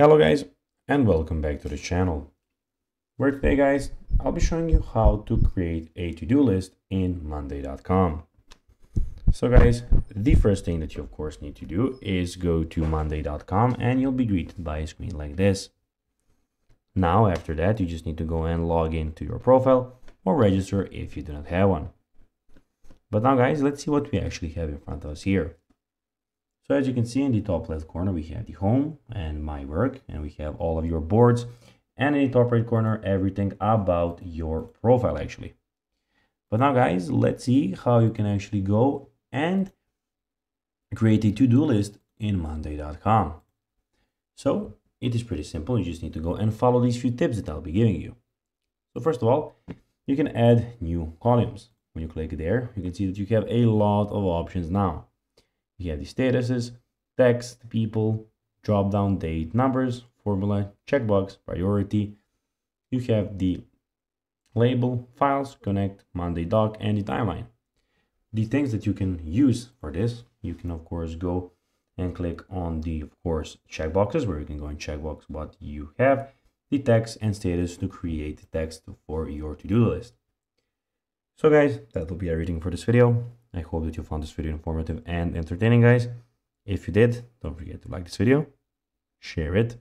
Hello guys, and welcome back to the channel, where today guys I'll be showing you how to create a to-do list in monday.com. So guys, the first thing that you of course need to do is go to monday.com and you'll be greeted by a screen like this. Now after that you just need to go and log into your profile or register if you do not have one. But now guys, let's see what we actually have in front of us here. So as you can see in the top left corner, we have the home and my work, and we have all of your boards, and in the top right corner, everything about your profile actually. But now guys, let's see how you can actually go and create a to-do list in monday.com. So it is pretty simple. You just need to go and follow these few tips that I'll be giving you. So first of all, you can add new columns. When you click there, you can see that you have a lot of options now. You have the statuses, text, people, drop down, date, numbers, formula, checkbox, priority. You have the label, files, connect, Monday doc, and the timeline. The things that you can use for this, you can of course go and click on the checkboxes, where you can go and checkbox what you have, the text and status to create the text for your to-do list. So guys, that will be everything for this video. I hope that you found this video informative and entertaining, guys. If you did, don't forget to like this video, share it,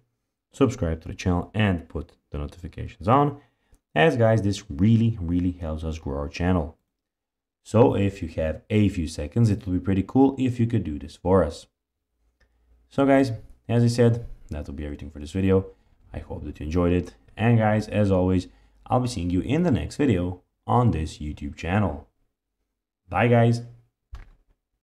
subscribe to the channel, and put the notifications on, as guys, this really helps us grow our channel. So if you have a few seconds, it will be pretty cool if you could do this for us. So guys, as I said, that will be everything for this video. I hope that you enjoyed it, and guys, as always, I'll be seeing you in the next video on this YouTube channel. Bye guys.